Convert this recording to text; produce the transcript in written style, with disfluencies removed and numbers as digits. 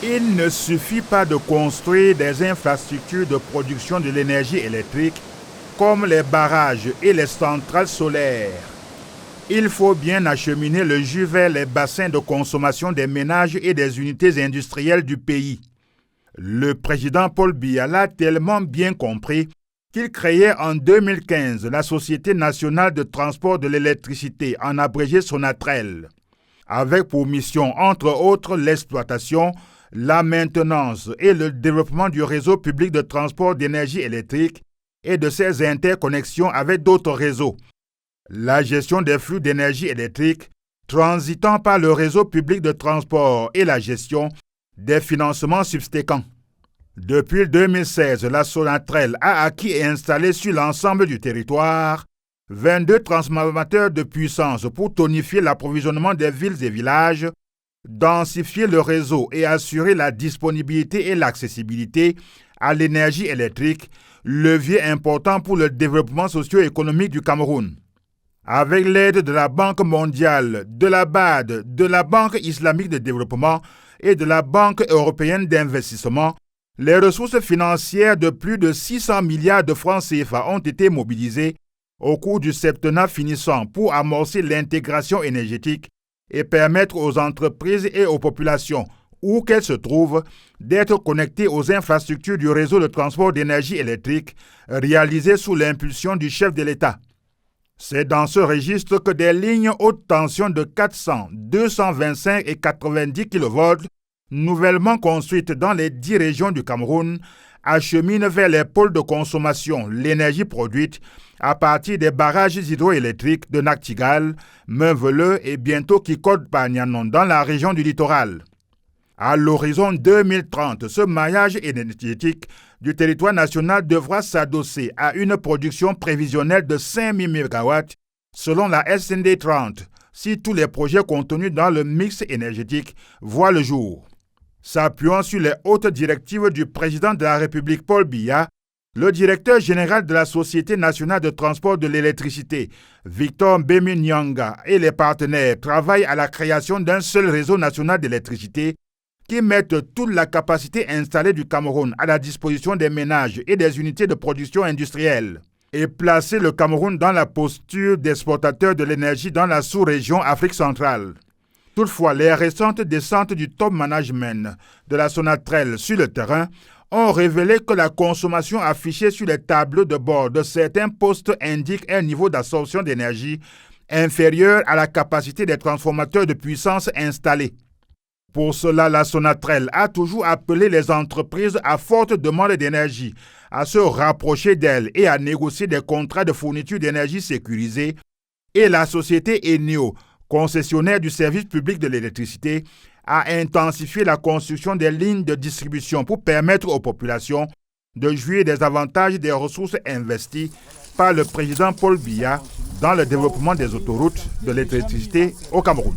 Il ne suffit pas de construire des infrastructures de production de l'énergie électrique comme les barrages et les centrales solaires. Il faut bien acheminer le jus vers les bassins de consommation des ménages et des unités industrielles du pays. Le président Paul Biya l'a tellement bien compris qu'il créait en 2015 la Société nationale de transport de l'électricité, en abrégé Sonatrel, avec pour mission, entre autres, l'exploitation, la maintenance et le développement du réseau public de transport d'énergie électrique et de ses interconnexions avec d'autres réseaux, la gestion des flux d'énergie électrique transitant par le réseau public de transport et la gestion des financements subséquents. Depuis 2016, la Sonatrel a acquis et installé sur l'ensemble du territoire 22 transformateurs de puissance pour tonifier l'approvisionnement des villes et villages, densifier le réseau et assurer la disponibilité et l'accessibilité à l'énergie électrique, levier important pour le développement socio-économique du Cameroun. Avec l'aide de la Banque mondiale, de la BAD, de la Banque islamique de développement et de la Banque européenne d'investissement, les ressources financières de plus de 600 milliards de francs CFA ont été mobilisées au cours du septennat finissant pour amorcer l'intégration énergétique et permettre aux entreprises et aux populations, où qu'elles se trouvent, d'être connectées aux infrastructures du réseau de transport d'énergie électrique réalisé sous l'impulsion du chef de l'État. C'est dans ce registre que des lignes haute tension de 400, 225 et 90 kV, nouvellement construites dans les 10 régions du Cameroun, acheminent vers les pôles de consommation l'énergie produite à partir des barrages hydroélectriques de Naktigal, Meunveleu et bientôt Kikode-Pagnanon dans la région du littoral. À l'horizon 2030, ce maillage énergétique du territoire national devra s'adosser à une production prévisionnelle de 5000 MW selon la SND 30, si tous les projets contenus dans le mix énergétique voient le jour. S'appuyant sur les hautes directives du président de la République Paul Biya, le directeur général de la Société nationale de transport de l'électricité, Victor Mbemi Nyanga, et les partenaires travaillent à la création d'un seul réseau national d'électricité qui mette toute la capacité installée du Cameroun à la disposition des ménages et des unités de production industrielle, et placer le Cameroun dans la posture d'exportateur de l'énergie dans la sous-région Afrique centrale. Toutefois, les récentes descentes du top management de la Sonatrel sur le terrain ont révélé que la consommation affichée sur les tableaux de bord de certains postes indique un niveau d'absorption d'énergie inférieur à la capacité des transformateurs de puissance installés. Pour cela, la Sonatrel a toujours appelé les entreprises à forte demande d'énergie à se rapprocher d'elle et à négocier des contrats de fourniture d'énergie sécurisés, et la société Eneo, concessionnaire du service public de l'électricité, a intensifié la construction des lignes de distribution pour permettre aux populations de jouir des avantages des ressources investies par le président Paul Biya dans le développement des autoroutes de l'électricité au Cameroun.